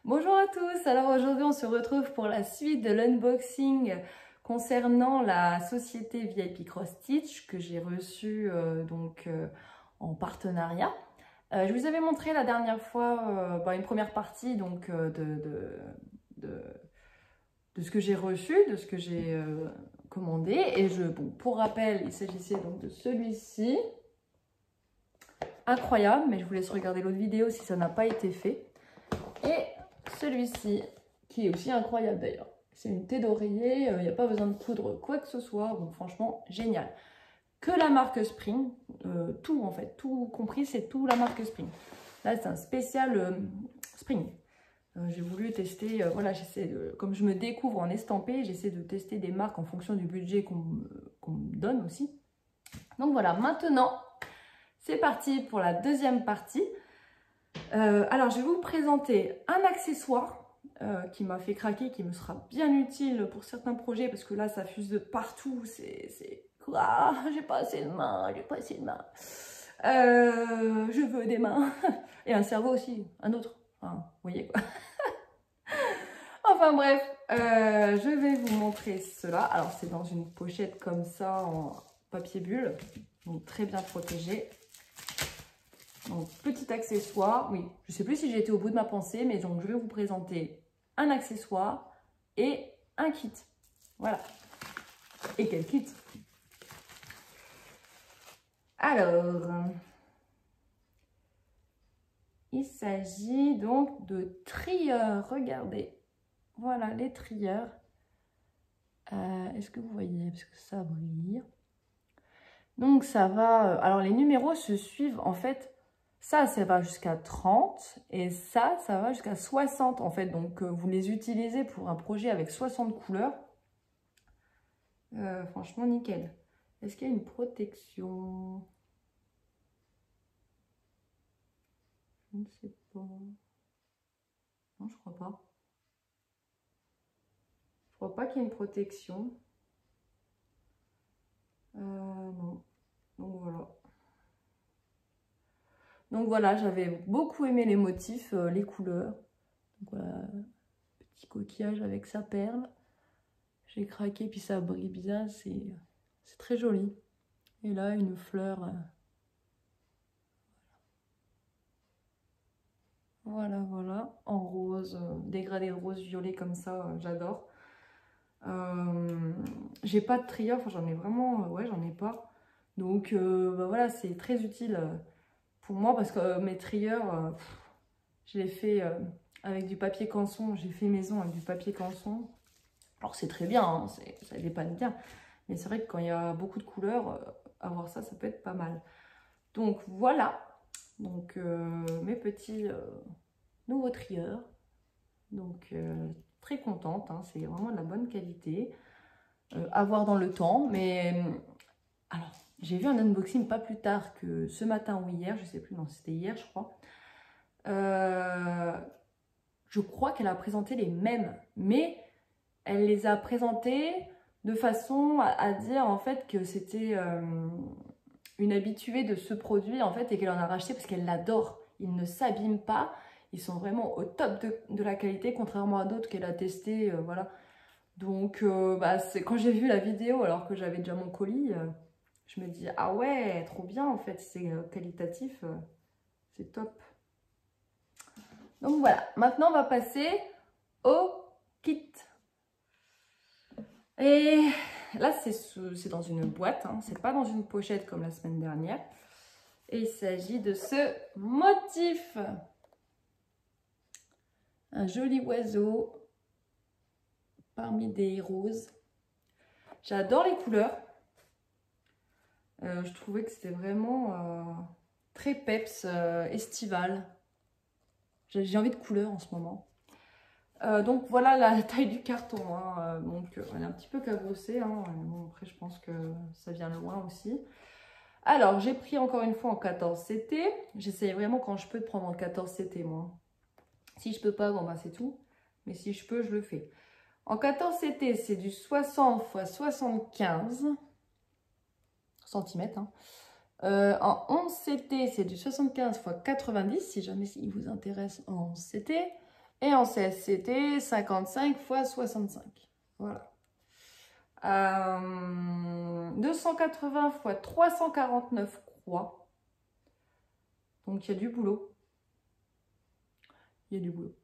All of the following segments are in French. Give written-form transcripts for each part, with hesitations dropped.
Bonjour à tous, alors aujourd'hui on se retrouve pour la suite de l'unboxing concernant la société VIP Cross Stitch que j'ai reçue en partenariat. Je vous avais montré la dernière fois une première partie de ce que j'ai reçu, de ce que j'ai commandé. Et pour rappel, il s'agissait donc de celui-ci. Incroyable, mais je vous laisse regarder l'autre vidéo si ça n'a pas été fait. Et celui-ci, qui est aussi incroyable d'ailleurs. C'est une thé d'oreiller, il n'y a pas besoin de coudre quoi que ce soit, donc franchement, génial. Que la marque Spring, tout en fait, tout compris, c'est tout la marque Spring. Là, c'est un spécial Spring. J'ai voulu tester, voilà, comme je me découvre en estampé, j'essaie de tester des marques en fonction du budget qu'on me donne aussi. Donc voilà, maintenant, c'est parti pour la deuxième partie. Alors, je vais vous présenter un accessoire qui m'a fait craquer, qui me sera bien utile pour certains projets, parce que là, ça fuse de partout. Ah, j'ai pas assez de mains, j'ai pas assez de mains. Je veux des mains. Et un cerveau aussi, un autre. Enfin, vous voyez quoi. Enfin bref, je vais vous montrer cela. Alors, c'est dans une pochette comme ça, en papier bulle, donc très bien protégé. Donc, petit accessoire, oui, je ne sais plus si j'ai été au bout de ma pensée, mais donc je vais vous présenter un accessoire et un kit. Voilà. Et quel kit? Alors, il s'agit donc de trieurs. Regardez. Voilà, les trieurs. Est-ce que vous voyez? Parce que ça brille. Donc, ça va... alors, les numéros se suivent en fait... Ça va jusqu'à 30 et ça va jusqu'à 60 en fait. Donc, vous les utilisez pour un projet avec 60 couleurs. Franchement, nickel. Est-ce qu'il y a une protection? Je ne sais pas. Non, je crois pas. Je crois pas qu'il y ait une protection. Non. Donc, voilà. Donc voilà, j'avais beaucoup aimé les motifs, les couleurs. Donc voilà, petit coquillage avec sa perle. J'ai craqué, puis ça brille bien, c'est très joli. Et là, une fleur. Voilà, voilà, en rose, dégradé de rose violet comme ça, j'adore. J'ai pas de trieur, enfin j'en ai vraiment, ouais, j'en ai pas. Donc voilà, c'est très utile pour moi parce que mes trieurs, je les fais avec du papier canson. J'ai fait maison avec du papier canson. Alors c'est très bien, hein, ça dépanne bien. Mais c'est vrai que quand il y a beaucoup de couleurs, avoir ça, ça peut être pas mal. Donc voilà, donc mes petits nouveaux trieurs. Donc très contente, hein, c'est vraiment de la bonne qualité. À voir dans le temps, mais alors j'ai vu un unboxing pas plus tard que ce matin ou hier, je sais plus, non c'était hier je crois. Je crois qu'elle a présenté les mêmes, mais elle les a présentés de façon à dire en fait que c'était une habituée de ce produit en fait et qu'elle en a racheté parce qu'elle l'adore. Il ne s'abîme pas, ils sont vraiment au top de la qualité contrairement à d'autres qu'elle a testé, voilà. Donc c'est quand j'ai vu la vidéo alors que j'avais déjà mon colis, je me dis ah ouais trop bien en fait, c'est qualitatif, c'est top. Donc voilà, maintenant on va passer au kit. Et là, c'est dans une boîte, hein, c'est pas dans une pochette comme la semaine dernière. Et il s'agit de ce motif. Un joli oiseau parmi des roses. J'adore les couleurs. Je trouvais que c'était vraiment très peps, estival. J'ai envie de couleurs en ce moment. Donc voilà la taille du carton, hein. Donc elle est un petit peu cabossée, hein. Bon, après je pense que ça vient loin aussi. Alors j'ai pris encore une fois en 14 CT. J'essaye vraiment quand je peux de prendre en 14 CT moi. Si je peux pas, bon bah c'est tout. Mais si je peux, je le fais. En 14 CT, c'est du 60 x 75 cm. Hein. En 11 CT, c'est du 75 x 90, si jamais il vous intéresse en CT. Et en CSCT, 55 x 65. Voilà. 280 x 349 croix. Donc, il y a du boulot. Il y a du boulot.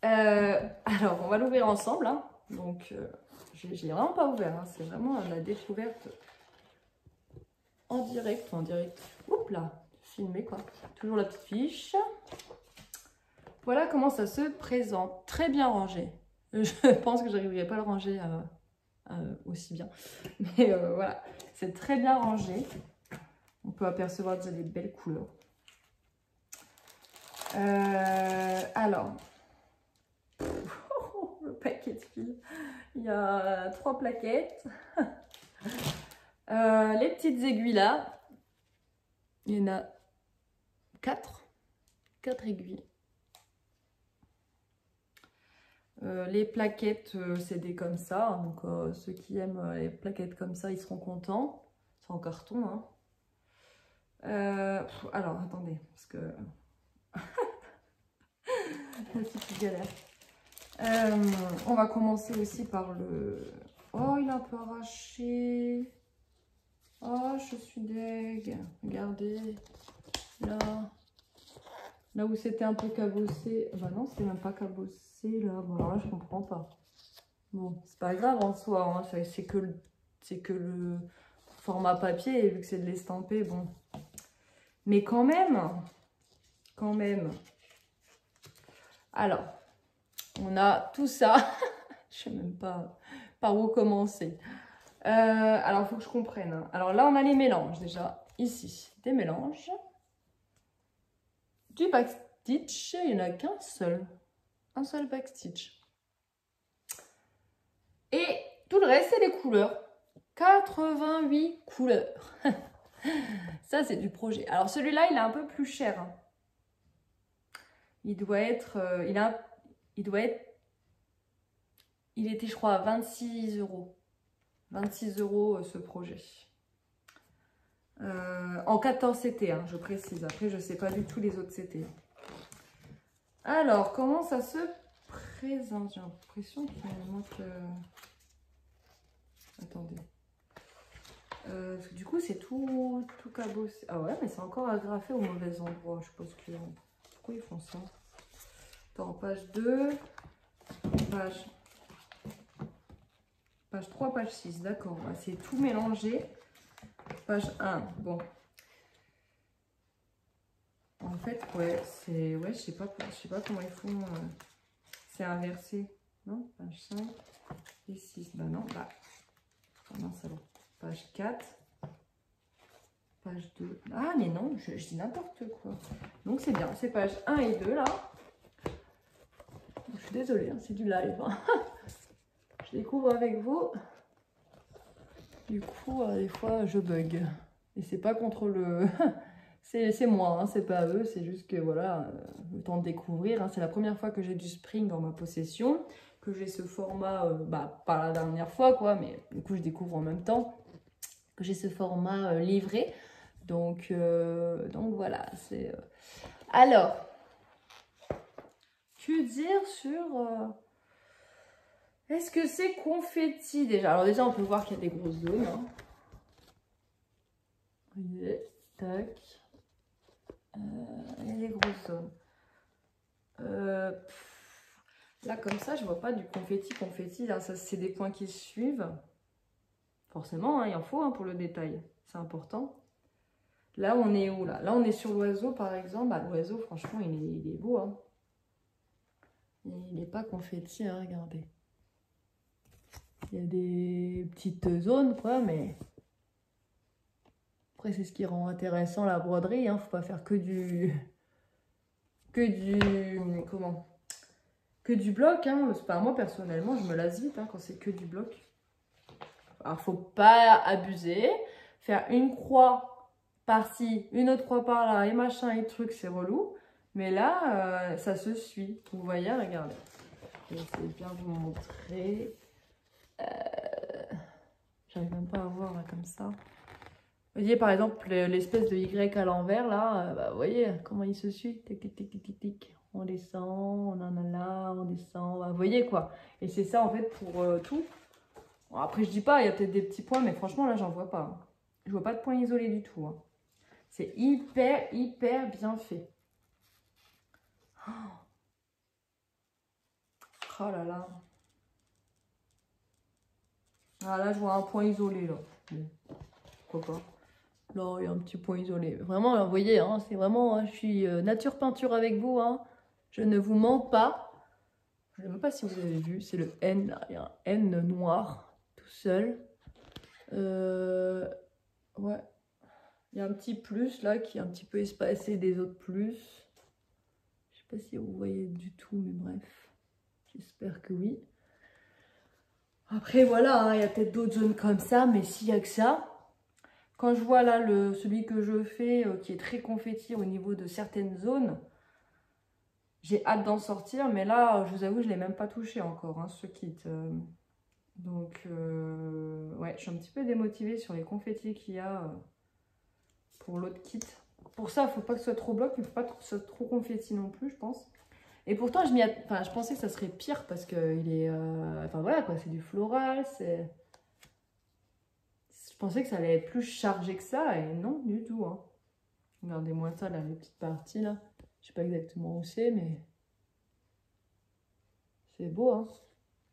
Alors, on va l'ouvrir ensemble. Hein. Donc, j'ai vraiment pas ouvert. Hein. C'est vraiment la découverte en direct. Oups là, filmé quoi. Toujours la petite fiche. Voilà comment ça se présente. Très bien rangé. Je pense que j'arriverai pas à le ranger aussi bien. Mais voilà, c'est très bien rangé. On peut apercevoir déjà des belles couleurs. Alors, le paquet de fils. Il y a 3 plaquettes. Les petites aiguilles là. Il y en a 4. 4 aiguilles. Les plaquettes, c'est des comme ça. Donc, ceux qui aiment les plaquettes comme ça, ils seront contents. C'est en carton. Hein. Alors, attendez. Parce que... la petite galère. On va commencer aussi par le... Oh, il a un peu arraché. Oh, je suis deg. Regardez. Là où c'était un peu cabossé. Bah non, c'était même pas cabossé là. Bon, alors là, je comprends pas. Bon, c'est pas grave en soi. Hein. C'est que le format papier. Et vu que c'est de l'estampé, bon. Mais quand même. Alors, on a tout ça. Je sais même pas par où commencer. Alors, il faut que je comprenne. Hein. Alors là, on a les mélanges déjà. Ici, des mélanges. Du backstitch, il n'y en a qu'un seul. Un seul backstitch. Et tout le reste, c'est des couleurs. 88 couleurs. Ça, c'est du projet. Alors, celui-là, il est un peu plus cher. Hein. Il doit être... il était, je crois, à 26 €. 26 € ce projet. En 14 CT, hein, je précise. Après, je ne sais pas du tout les autres CT. Alors, comment ça se présente? J'ai l'impression qu'il manque... Attendez. Parce que du coup, c'est tout cabossé. Ah ouais, mais c'est encore agrafé au mauvais endroit. Je suppose que... Pourquoi ils font ça? Attends, page 2. Page 3, page 6. D'accord. C'est tout mélangé. Page 1. Bon. En fait, ouais, c'est... Ouais, je sais pas comment ils font... C'est inversé. Non? Page 5 et 6. Bah non, bah... Oh non, ça va. Page 4. Page 2. Ah, mais non, je dis n'importe quoi. Donc, c'est bien. C'est page 1 et 2, là. Je suis désolée, hein, c'est du live. Hein. Je découvre avec vous. Du coup, des fois, je bug. Et c'est pas contre le... c'est moi, hein, c'est pas eux. C'est juste que, voilà, le temps de découvrir. Hein, c'est la première fois que j'ai du Spring en ma possession. Que j'ai ce format, bah, pas la dernière fois, quoi. Mais du coup, je découvre en même temps. Que j'ai ce format livré. Donc voilà, c'est... Alors, que dire sur... Est-ce que c'est confetti déjà? Alors déjà, on peut voir qu'il y a des grosses zones. Hein. Voyez, tac. Il y a des grosses zones. Là, comme ça, je vois pas du confetti. Là, ça, c'est des points qui suivent. Forcément, hein, il en faut hein, pour le détail. C'est important. Là, on est où là? Là, on est sur l'oiseau, par exemple. Bah, l'oiseau, franchement, il est beau. Hein. Il n'est pas confetti, hein, regardez. Il y a des petites zones, quoi, mais... Après, c'est ce qui rend intéressant la broderie. Hein. Faut pas faire que du comment? Que du bloc. Hein. Moi, personnellement, je me lasse vite hein, quand c'est que du bloc. Alors, faut pas abuser. Faire une croix par-ci, une autre croix par-là, et machin, et truc, c'est relou. Mais là, ça se suit. Vous voyez, regardez. Je vais essayer de bien vous montrer. J'arrive même pas à voir là, comme ça. Vous voyez par exemple l'espèce de Y à l'envers là, bah, vous voyez comment il se suit, tic tic tic tic tic, on les descend, on en a là, on descend, vous voyez quoi. Et c'est ça en fait pour tout. Bon, après je dis pas, il y a peut-être des petits points, mais franchement là j'en vois pas. Je vois pas de points isolés du tout. Hein. C'est hyper bien fait. Oh là là. Ah là je vois un point isolé là. Bon, pourquoi pas. Là il y a un petit point isolé. Vraiment, là, vous voyez, hein, c'est vraiment, hein, je suis nature peinture avec vous. Hein. Je ne vous mens pas. Je ne sais même pas si vous avez vu, c'est le N là. Il y a un N noir tout seul. Ouais. Il y a un petit plus là qui est un petit peu espacé des autres plus. Je sais pas si vous voyez du tout, mais bref. J'espère que oui. Après voilà, hein, il y a peut-être d'autres zones comme ça, mais s'il y a que ça. Quand je vois là celui que je fais qui est très confetti au niveau de certaines zones, j'ai hâte d'en sortir, mais là je vous avoue je ne l'ai même pas touché encore hein, ce kit. Donc ouais, je suis un petit peu démotivée sur les confettis qu'il y a pour l'autre kit. Pour ça, il ne faut pas que ce soit trop bloc, il ne faut pas que ce soit trop confetti non plus, je pense. Et pourtant, je pensais que ça serait pire parce que il est... enfin voilà quoi, c'est du floral, c'est... Je pensais que ça allait être plus chargé que ça, et non, du tout. Hein. Regardez-moi ça, là, les petites parties, là. Je sais pas exactement où c'est, mais... C'est beau, hein.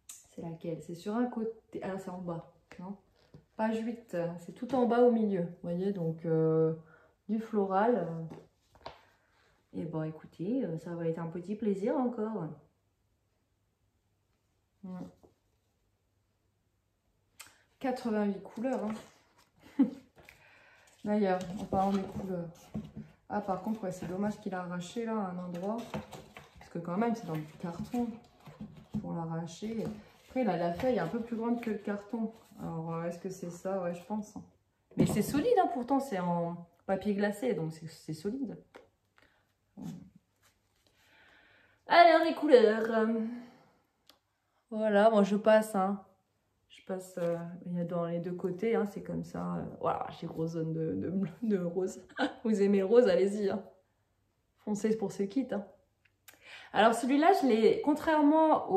C'est laquelle? C'est sur un côté... Ah, c'est en bas, non? Page 8, c'est tout en bas au milieu, vous voyez, donc du floral. Et bon, écoutez, ça va être un petit plaisir encore. 88 couleurs, hein. D'ailleurs, en parlant des couleurs. Ah, par contre, ouais, c'est dommage qu'il a arraché là à un endroit. Parce que quand même, c'est dans du carton pour l'arracher. Après, là, la feuille est un peu plus grande que le carton. Alors, est-ce que c'est ça? Ouais, je pense. Mais c'est solide, hein, pourtant, c'est en papier glacé, donc c'est solide. Alors, les couleurs. Voilà, moi, je passe, hein. Je passe dans les deux côtés, hein, c'est comme ça. Voilà, j'ai grosse zone de rose. Vous aimez le rose, allez-y. Hein. Foncez pour ce kit. Hein. Alors celui-là, je l'ai, contrairement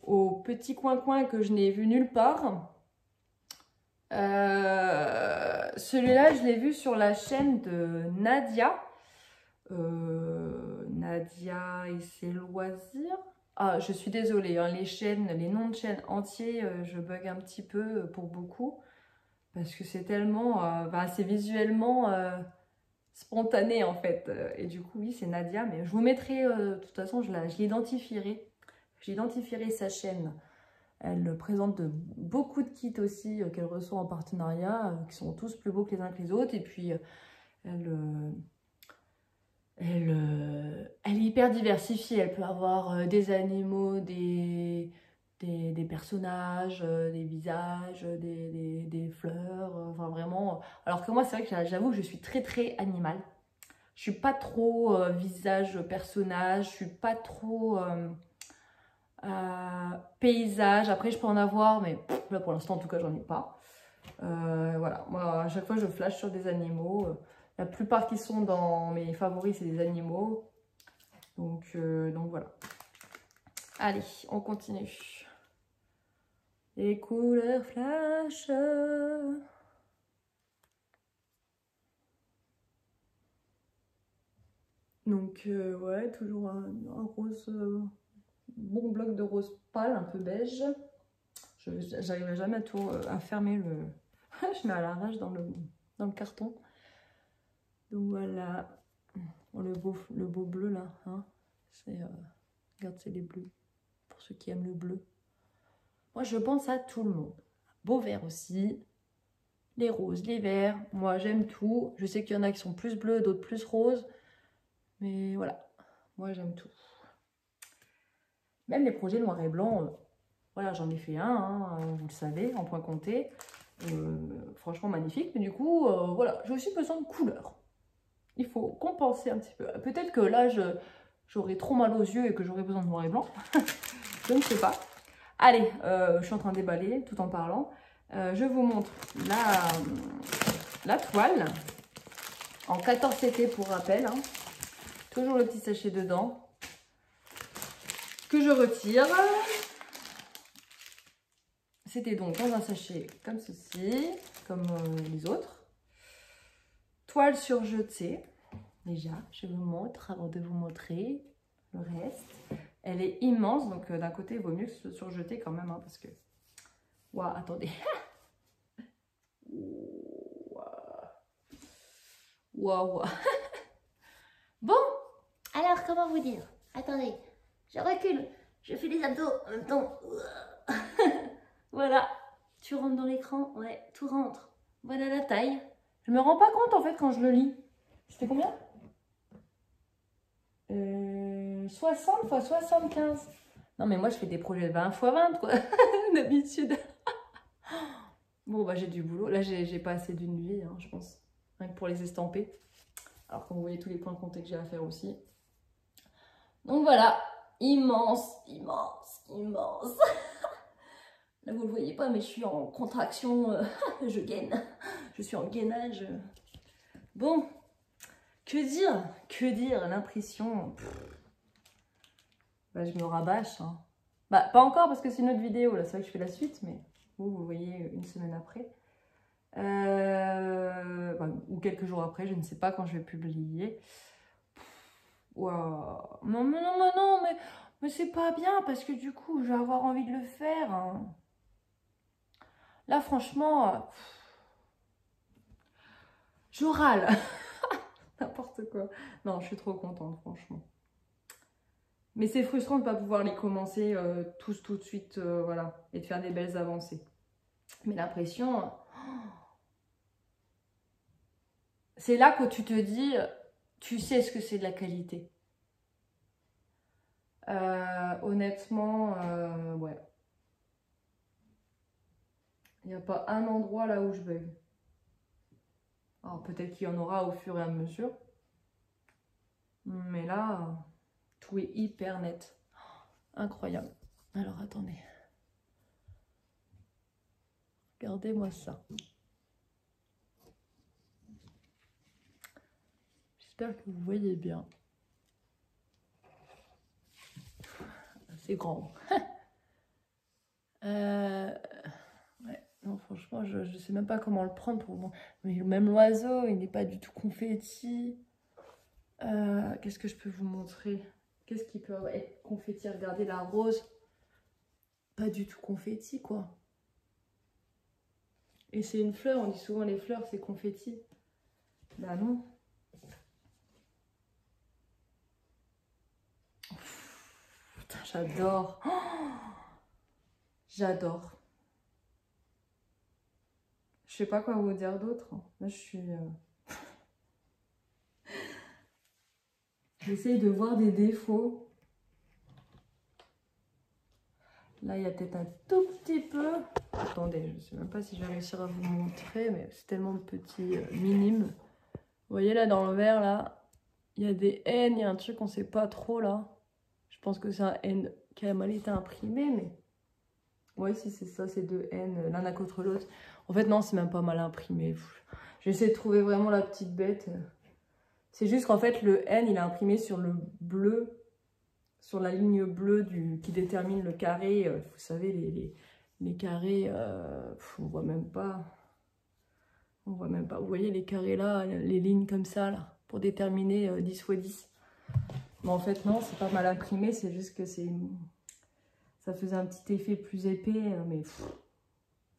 au petit coin-coin que je n'ai vu nulle part, celui-là, je l'ai vu sur la chaîne de Nadia. Nadia et ses loisirs. Ah, je suis désolée, hein, les noms de chaînes entiers, je bug un petit peu pour beaucoup. Parce que c'est tellement, c'est visuellement spontané en fait. Et du coup, oui, c'est Nadia. Mais je vous mettrai, de toute façon, je l'identifierai. J'identifierai sa chaîne. Elle présente beaucoup de kits aussi qu'elle reçoit en partenariat, qui sont tous plus beaux que les uns que les autres. Et puis, elle est hyper diversifiée. Elle peut avoir des animaux, des personnages, des visages, des fleurs, enfin vraiment. Alors que moi, c'est vrai que j'avoue que je suis très animal. Je suis pas trop visage, personnage, je suis pas trop paysage. Après, je peux en avoir, mais là pour l'instant, en tout cas, j'en ai pas. Voilà, moi, à chaque fois, je flash sur des animaux. La plupart qui sont dans mes favoris, c'est des animaux. Donc voilà. Allez, on continue. Les couleurs flash. Donc ouais, toujours un rose, bon bloc de rose pâle, un peu beige. J'arriverai jamais à fermer le... Je mets à l'arrache dans le carton. Donc voilà, bon, le beau bleu là, hein. Regarde, c'est les bleus, pour ceux qui aiment le bleu. Moi, je pense à tout le monde. Beau vert aussi, les roses, les verts. Moi, j'aime tout. Je sais qu'il y en a qui sont plus bleus, d'autres plus roses. Mais voilà, moi, j'aime tout. Même les projets noir et blanc, voilà, j'en ai fait un, hein, vous le savez, en point compté. Franchement magnifique. Mais du coup, voilà, j'ai aussi besoin de couleurs. Il faut compenser un petit peu. Peut-être que là, j'aurai trop mal aux yeux et que j'aurai besoin de noir et blanc. Je ne sais pas. Allez, je suis en train de déballer tout en parlant. Je vous montre la toile en 14 CT pour rappel. Hein. Toujours le petit sachet dedans. Que je retire. C'était donc dans un sachet comme ceci, comme les autres. Toile surjetée. Déjà, je vous montre avant de vous montrer le reste. Elle est immense, donc d'un côté, il vaut mieux se surjeter quand même, hein, parce que... Waouh, attendez. Waouh. Bon, alors comment vous dire? Attendez, je recule, je fais des abdos en même temps. Voilà, tu rentres dans l'écran, ouais, tout rentre. Voilà la taille. Je me rends pas compte en fait quand je le lis. C'était combien 60 x 75. Non mais moi je fais des projets de 20 x 20 quoi, d'habitude. Bon bah j'ai du boulot, là j'ai pas assez d'une vie hein, je pense, rien que pour les estamper. Alors comme vous voyez tous les points de compter que j'ai à faire aussi. Donc voilà, immense, immense, immense. Là vous le voyez pas mais je suis en contraction, je gaine, je suis en gainage. Bon, que dire, l'impression... Bah, je me rabâche. Hein. Bah, pas encore parce que c'est une autre vidéo. Là, c'est vrai que je fais la suite, mais vous le voyez une semaine après. Bah, ou quelques jours après, je ne sais pas quand je vais publier. Wow. Non, mais c'est pas bien parce que du coup, je vais avoir envie de le faire. Hein. Là, franchement, je râle. N'importe quoi. Non, je suis trop contente, franchement. Mais c'est frustrant de ne pas pouvoir les commencer tous tout de suite, voilà, et de faire des belles avancées. Mais l'impression, c'est là que tu te dis, tu sais ce que c'est de la qualité. Honnêtement, ouais. Il n'y a pas un endroit là où je bug. Alors peut-être qu'il y en aura au fur et à mesure. Mais là, tout est hyper net. Incroyable. Alors attendez. Regardez-moi ça. J'espère que vous voyez bien. C'est grand. Ouais, non, franchement, je sais même pas comment le prendre pour moi. Mais même l'oiseau, il n'est pas du tout confetti. Qu'est-ce que je peux vous montrer? Qu'est-ce qui peut être confetti? Regardez la rose. Pas du tout confetti, quoi. Et c'est une fleur, on dit souvent les fleurs, c'est confetti. Bah non. Putain, j'adore. Oh, j'adore. Je sais pas quoi vous dire d'autre. Là, je suis... J'essaye de voir des défauts. Là, il y a peut-être un tout petit peu... Attendez, je ne sais même pas si je vais réussir à vous montrer, mais c'est tellement petit, minime. Vous voyez là, dans le vert, là, il y a des N, il y a un truc, on ne sait pas trop, là. Je pense que c'est un N qui a mal été imprimé, mais... Ouais, si c'est ça, c'est deux N, l'un à contre l'autre. En fait, non, c'est même pas mal imprimé. J'essaie de trouver vraiment la petite bête. C'est juste qu'en fait, le N, il est imprimé sur le bleu, sur la ligne bleue qui détermine le carré. Vous savez, les carrés, on voit même pas. On voit même pas. Vous voyez les carrés là, les lignes comme ça, là, pour déterminer 10 x 10. Mais en fait, non, c'est pas mal imprimé, c'est juste que ça faisait un petit effet plus épais, mais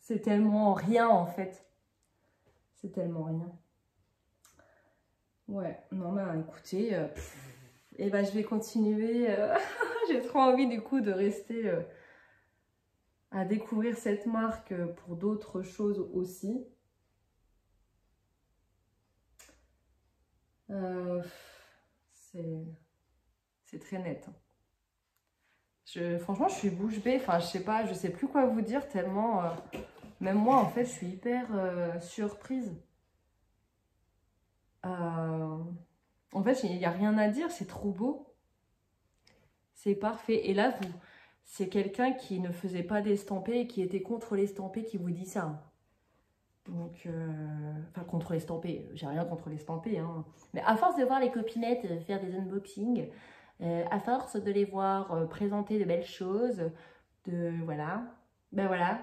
c'est tellement rien en fait. C'est tellement rien. Ouais, non, bah écoutez, et ben je vais continuer. J'ai trop envie du coup de rester à découvrir cette marque pour d'autres choses aussi. C'est très net. Franchement, je suis bouche bée. Enfin, je sais plus quoi vous dire tellement. Même moi, en fait, je suis hyper surprise. En fait, il n'y a rien à dire. C'est trop beau. C'est parfait. Et là, c'est quelqu'un qui ne faisait pas d'estampé et qui était contre l'estampé qui vous dit ça. Donc, enfin, contre l'estampé, j'ai rien contre l'estampé, hein. Mais à force de voir les copinettes faire des unboxings, à force de les voir présenter de belles choses, voilà, ben voilà,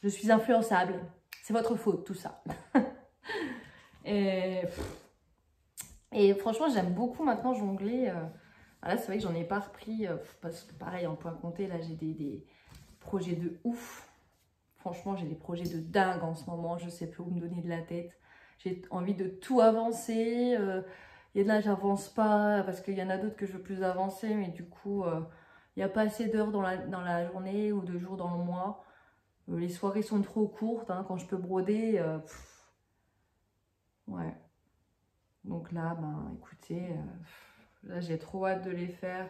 je suis influençable. C'est votre faute, tout ça. et, et franchement, j'aime beaucoup maintenant jongler. Là, c'est vrai que j'en ai pas repris, parce que pareil, en point compté, là, j'ai des projets de ouf. Franchement, j'ai des projets de dingue en ce moment. Je sais plus où me donner de la tête. J'ai envie de tout avancer. Il y en a, j'avance pas parce qu'il y en a d'autres que je veux plus avancer. Mais du coup, il n'y a pas assez d'heures dans la journée ou de jours dans le mois. Les soirées sont trop courtes. Hein, quand je peux broder, ouais. Donc là, ben, écoutez, là, j'ai trop hâte de les faire.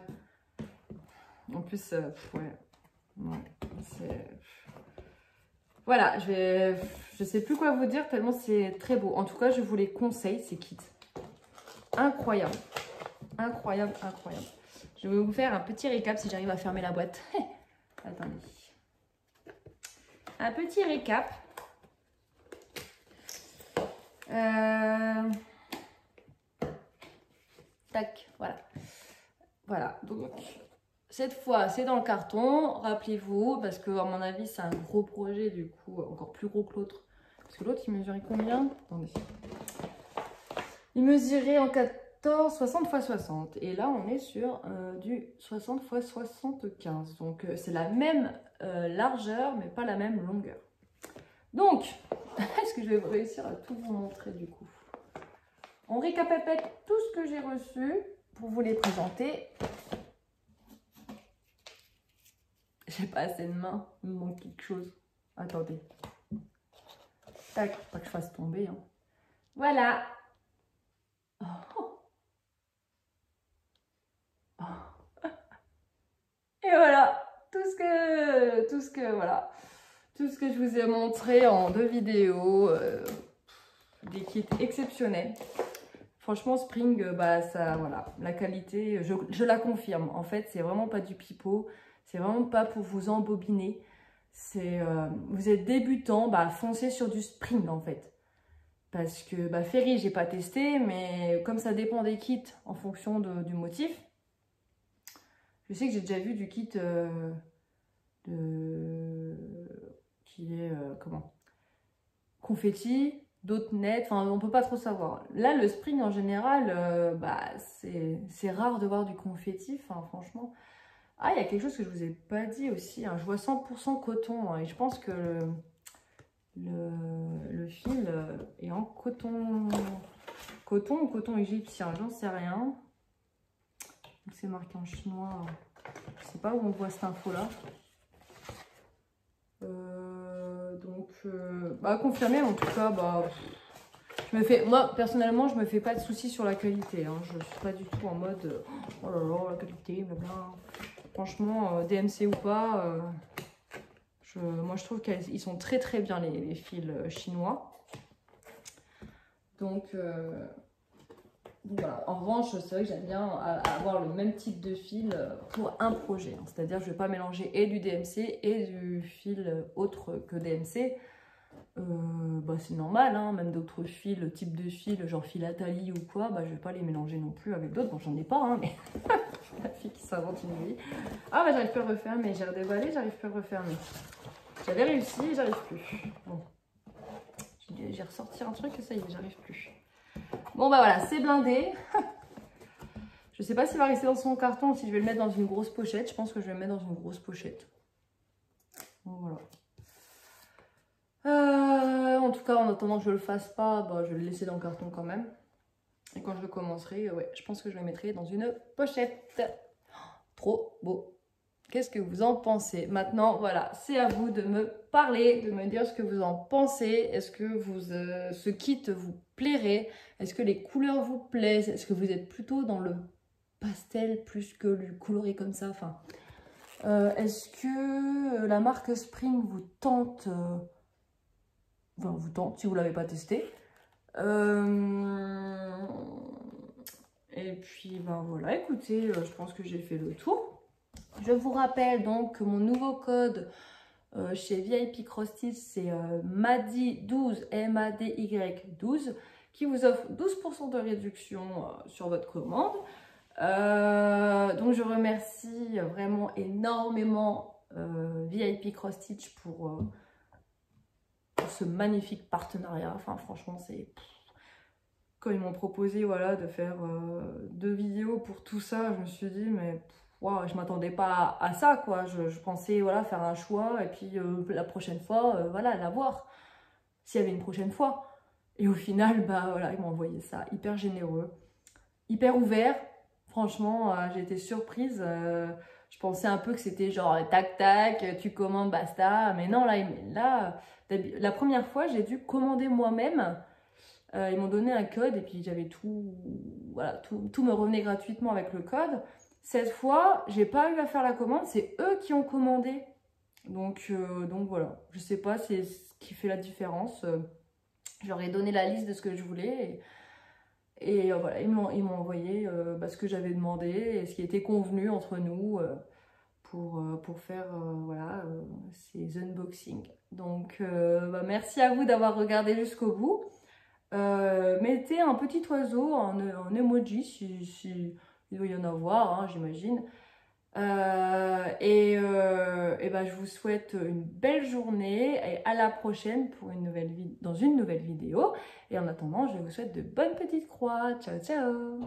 En plus, ouais, c'est... Voilà, je sais plus quoi vous dire tellement c'est très beau. En tout cas, je vous les conseille, ces kits. Incroyable. Incroyable, incroyable. Je vais vous faire un petit récap si j'arrive à fermer la boîte. Attendez. Un petit récap. Tac, voilà. Voilà, donc... Cette fois, c'est dans le carton, rappelez-vous, parce que à mon avis, c'est un gros projet, du coup, encore plus gros que l'autre. Parce que l'autre, il mesurait combien? Attendez. Il mesurait en 14, 60 x 60. Et là, on est sur du 60 x 75. Donc, c'est la même largeur, mais pas la même longueur. Donc, est-ce que je vais réussir à tout vous montrer, du coup? On récapitule tout ce que j'ai reçu pour vous les présenter. J'ai pas assez de mains, il me manque quelque chose. Attendez. Tac, pas que je fasse tomber. Hein. Voilà. Oh. Oh. Et voilà. Tout ce que je vous ai montré en 2 vidéos. Des kits exceptionnels. Franchement, Spring, bah ça, voilà. La qualité, je la confirme. En fait, c'est vraiment pas du pipeau. C'est vraiment pas pour vous embobiner. C'est vous êtes débutant, bah foncez sur du Spring en fait. Parce que bah, Ferry, j'ai pas testé, mais comme ça dépend des kits en fonction du motif. Je sais que j'ai déjà vu du kit qui est comment, confetti, d'autres net, enfin on peut pas trop savoir. Là, le Spring en général, bah, c'est rare de voir du confetti, enfin franchement. Ah, il y a quelque chose que je vous ai pas dit aussi, hein. Je vois 100% coton, hein, et je pense que le fil est en coton ou coton égyptien, j'en sais rien. C'est marqué en chinois, je sais pas où on voit cette info là. Bah confirmé en tout cas, bah moi personnellement je me fais pas de soucis sur la qualité, hein. Je suis pas du tout en mode oh là là la qualité blabla. Franchement DMC ou pas, moi je trouve qu'ils sont très très bien les fils chinois. Donc voilà. En revanche, c'est vrai que j'aime bien avoir le même type de fil pour un projet, hein. C'est-à-dire que je ne vais pas mélanger et du DMC et du fil autre que DMC. Bah, c'est normal, hein. Même d'autres fils, type de fil, genre philatali ou quoi, bah, je ne vais pas les mélanger non plus avec d'autres. Bon, j'en ai pas, hein, mais la fille qui s'invente une vie. Ah, bah, j'arrive plus à refermer. J'ai redéballé, j'arrive plus à refermer. J'avais réussi, j'arrive plus. Bon. J'ai ressorti un truc et ça y est, j'arrive plus. Bon bah voilà, c'est blindé. Je sais pas s'il va rester dans son carton ou si je vais le mettre dans une grosse pochette. Je pense que je vais le mettre dans une grosse pochette. Donc voilà. En tout cas, en attendant que je le fasse pas, bah, je vais le laisser dans le carton quand même. Et quand je le commencerai, ouais, je pense que je le mettrai dans une pochette. Trop beau. Qu'est-ce que vous en pensez? Maintenant, voilà, c'est à vous de me parler, de me dire ce que vous en pensez. Est-ce que ce kit vous plairait? Est-ce que les couleurs vous plaisent? Est-ce que vous êtes plutôt dans le pastel plus que le coloré comme ça? Enfin, est-ce que la marque Spring vous tente? Enfin, vous tente si vous ne l'avez pas testé. Et puis, ben voilà, écoutez, je pense que j'ai fait le tour. Je vous rappelle donc que mon nouveau code chez VIP Cross Stitch, c'est MADY12, MADY12, qui vous offre 12% de réduction sur votre commande. Donc je remercie vraiment énormément VIP Cross Stitch pour ce magnifique partenariat. Enfin franchement c'est... Quand ils m'ont proposé voilà, de faire 2 vidéos pour tout ça, je me suis dit mais wow, je m'attendais pas à ça quoi. Je pensais voilà, faire un choix et puis la prochaine fois voilà, l'avoir s'il y avait une prochaine fois. Et au final bah voilà, ils m'ont envoyé ça, hyper généreux, hyper ouvert. Franchement j'ai été surprise. Je pensais un peu que c'était genre tac tac, tu commandes basta, mais non là la première fois j'ai dû commander moi-même. Ils m'ont donné un code et puis j'avais tout, voilà, tout me revenait gratuitement avec le code. Cette fois, j'ai pas eu à faire la commande, c'est eux qui ont commandé. Donc voilà, je sais pas, c'est ce qui fait la différence. Je leur ai donné la liste de ce que je voulais et voilà, ils m'ont envoyé ce que j'avais demandé et ce qui était convenu entre nous pour faire voilà, ces unboxings. Donc merci à vous d'avoir regardé jusqu'au bout. Mettez un petit oiseau en emoji si il doit y en avoir, hein, j'imagine. Ben, je vous souhaite une belle journée et à la prochaine pour dans une nouvelle vidéo. Et en attendant, je vous souhaite de bonnes petites croix. Ciao, ciao!